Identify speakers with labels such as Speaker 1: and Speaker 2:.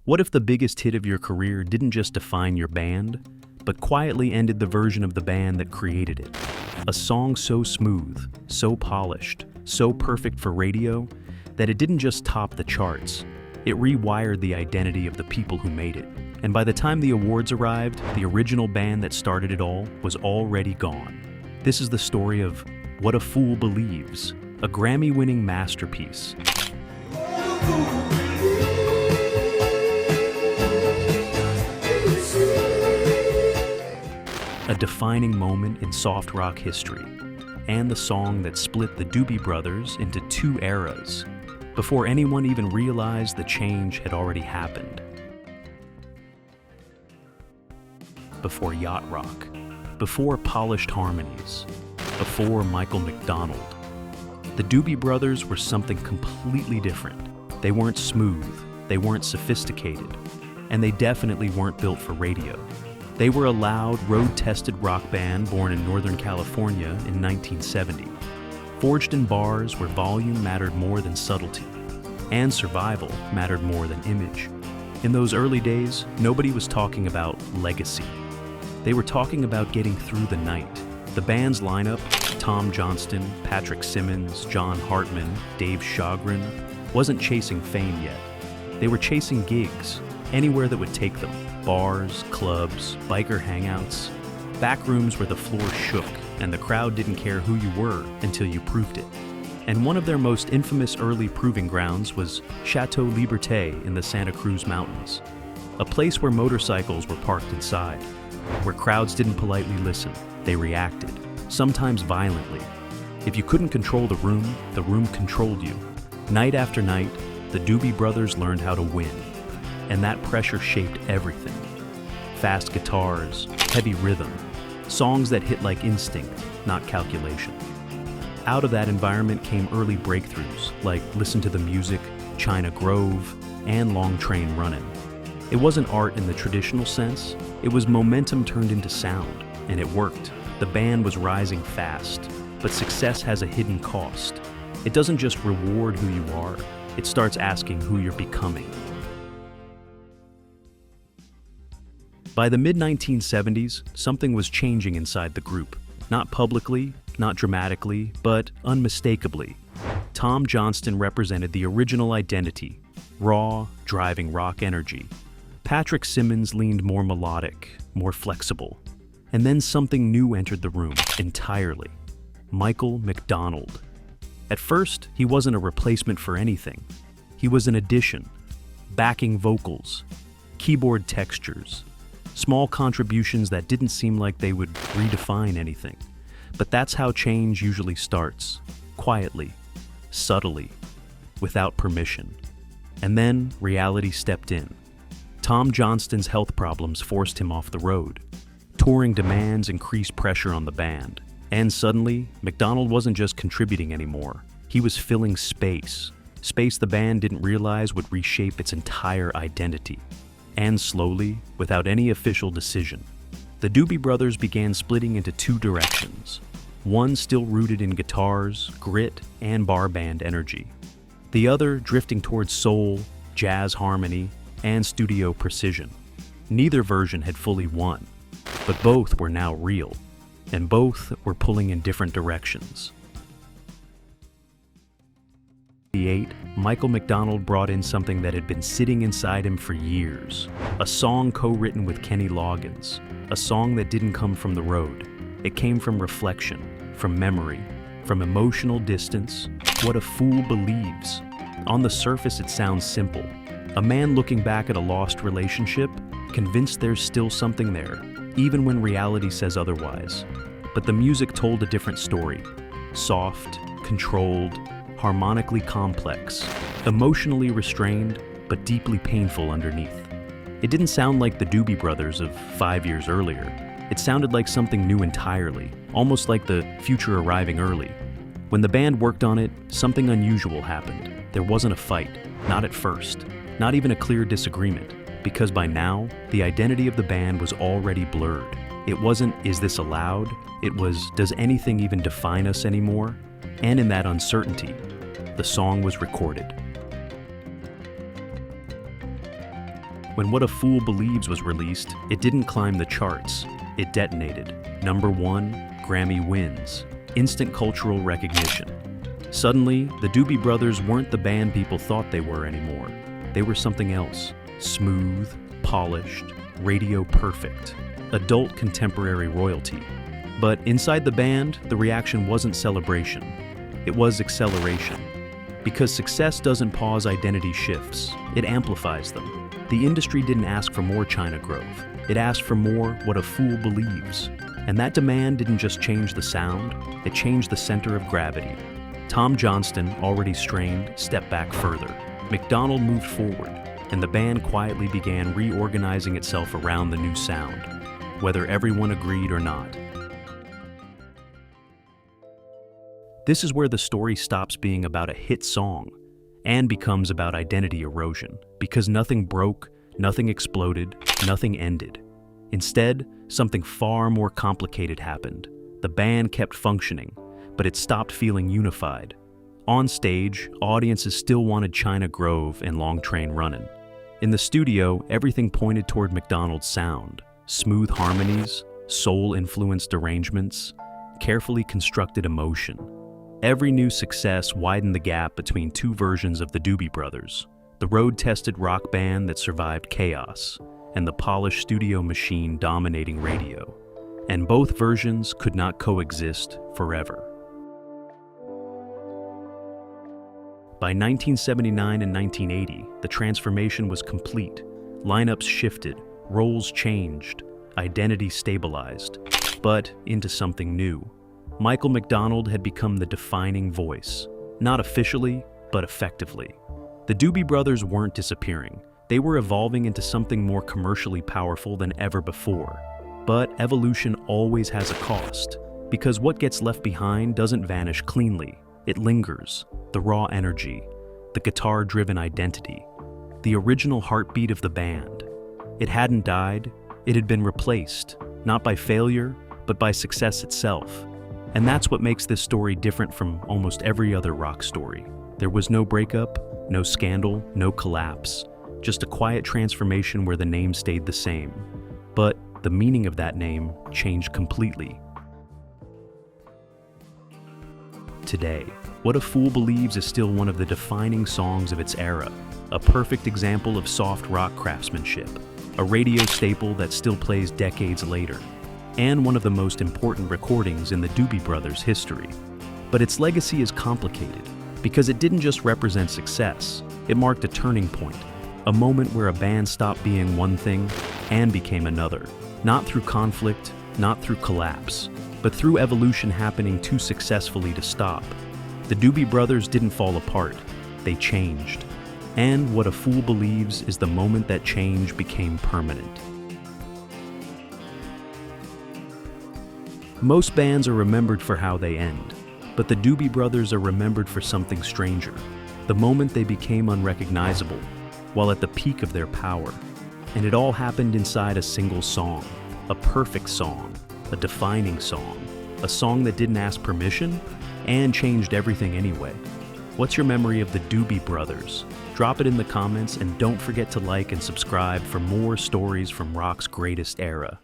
Speaker 1: What if the biggest hit of your career didn't just define your band, but quietly ended the version of the band that created it? A song so smooth, so polished, so perfect for radio, that it didn't just top the charts, it rewired the identity of the people who made it. And by the time the awards arrived, the original band that started it all was already gone. This is the story of What a Fool Believes, a Grammy-winning masterpiece. A defining moment in soft rock history, and the song that split the Doobie Brothers into two eras, before anyone even realized the change had already happened. Before yacht rock, before polished harmonies, before Michael McDonald. The Doobie Brothers were something completely different. They weren't smooth, they weren't sophisticated, and they definitely weren't built for radio. They were a loud, road-tested rock band born in Northern California in 1970, forged in bars where volume mattered more than subtlety, and survival mattered more than image. In those early days, nobody was talking about legacy. They were talking about getting through the night. The band's lineup, Tom Johnston, Patrick Simmons, John Hartman, Dave Shogren, wasn't chasing fame yet. They were chasing gigs, anywhere that would take them. Bars, clubs, biker hangouts, back rooms where the floor shook and the crowd didn't care who you were until you proved it. And one of their most infamous early proving grounds was Chateau Liberté in the Santa Cruz Mountains, a place where motorcycles were parked inside, where crowds didn't politely listen, they reacted, sometimes violently. If you couldn't control the room controlled you. Night after night, the Doobie Brothers learned how to win. And that pressure shaped everything. Fast guitars, heavy rhythm, songs that hit like instinct, not calculation. Out of that environment came early breakthroughs like Listen to the Music, China Grove, and Long Train Runnin'. It wasn't art in the traditional sense, it was momentum turned into sound, and it worked. The band was rising fast, but success has a hidden cost. It doesn't just reward who you are, it starts asking who you're becoming. By the mid-1970s, something was changing inside the group. Not publicly, not dramatically, but unmistakably. Tom Johnston represented the original identity, raw, driving rock energy. Patrick Simmons leaned more melodic, more flexible. And then something new entered the room, entirely. Michael McDonald. At first, he wasn't a replacement for anything. He was an addition, backing vocals, keyboard textures, small contributions that didn't seem like they would redefine anything. But that's how change usually starts, quietly, subtly, without permission. And then reality stepped in. Tom Johnston's health problems forced him off the road. Touring demands increased pressure on the band. And suddenly, McDonald wasn't just contributing anymore. He was filling space. Space the band didn't realize would reshape its entire identity. And slowly, without any official decision, the Doobie Brothers began splitting into two directions. One still rooted in guitars, grit, and bar band energy. The other drifting towards soul, jazz harmony, and studio precision. Neither version had fully won, but both were now real, and both were pulling in different directions. Michael McDonald brought in something that had been sitting inside him for years. A song co-written with Kenny Loggins. A song that didn't come from the road. It came from reflection, from memory, from emotional distance. What a Fool Believes. On the surface, it sounds simple. A man looking back at a lost relationship, convinced there's still something there, even when reality says otherwise. But the music told a different story. Soft, controlled, harmonically complex, emotionally restrained, but deeply painful underneath. It didn't sound like the Doobie Brothers of 5 years earlier. It sounded like something new entirely, almost like the future arriving early. When the band worked on it, something unusual happened. There wasn't a fight, not at first, not even a clear disagreement, because by now, the identity of the band was already blurred. It wasn't, is this allowed? It was, does anything even define us anymore? And in that uncertainty, the song was recorded. When What a Fool Believes was released, it didn't climb the charts. It detonated. #1, Grammy wins. Instant cultural recognition. Suddenly, the Doobie Brothers weren't the band people thought they were anymore. They were something else. Smooth, polished, radio perfect. Adult contemporary royalty. But inside the band, the reaction wasn't celebration. It was acceleration. Because success doesn't pause identity shifts, it amplifies them. The industry didn't ask for more China Grove. It asked for more What a Fool Believes. And that demand didn't just change the sound, it changed the center of gravity. Tom Johnston, already strained, stepped back further. McDonald moved forward, and the band quietly began reorganizing itself around the new sound, whether everyone agreed or not. This is where the story stops being about a hit song and becomes about identity erosion, because nothing broke, nothing exploded, nothing ended. Instead, something far more complicated happened. The band kept functioning, but it stopped feeling unified. On stage, audiences still wanted China Grove and Long Train Runnin'. In the studio, everything pointed toward McDonald's sound. Smooth harmonies, soul-influenced arrangements, carefully constructed emotion. Every new success widened the gap between two versions of the Doobie Brothers, the road-tested rock band that survived chaos, and the polished studio machine dominating radio. And both versions could not coexist forever. By 1979 and 1980, the transformation was complete. Lineups shifted, roles changed, identity stabilized, but into something new. Michael McDonald had become the defining voice, not officially, but effectively. The Doobie Brothers weren't disappearing. They were evolving into something more commercially powerful than ever before. But evolution always has a cost, because what gets left behind doesn't vanish cleanly. It lingers. The raw energy, the guitar-driven identity, the original heartbeat of the band. It hadn't died, it had been replaced, not by failure, but by success itself. And that's what makes this story different from almost every other rock story. There was no breakup, no scandal, no collapse, just a quiet transformation where the name stayed the same. But the meaning of that name changed completely. Today, What a Fool Believes is still one of the defining songs of its era, a perfect example of soft rock craftsmanship, a radio staple that still plays decades later, and one of the most important recordings in the Doobie Brothers' history. But its legacy is complicated, because it didn't just represent success, it marked a turning point, a moment where a band stopped being one thing and became another, not through conflict, not through collapse, but through evolution happening too successfully to stop. The Doobie Brothers didn't fall apart, they changed. And What a Fool Believes is the moment that change became permanent. Most bands are remembered for how they end, but the Doobie Brothers are remembered for something stranger, the moment they became unrecognizable, while at the peak of their power. And it all happened inside a single song, a perfect song, a defining song, a song that didn't ask permission and changed everything anyway. What's your memory of the Doobie Brothers? Drop it in the comments and don't forget to like and subscribe for more stories from rock's greatest era.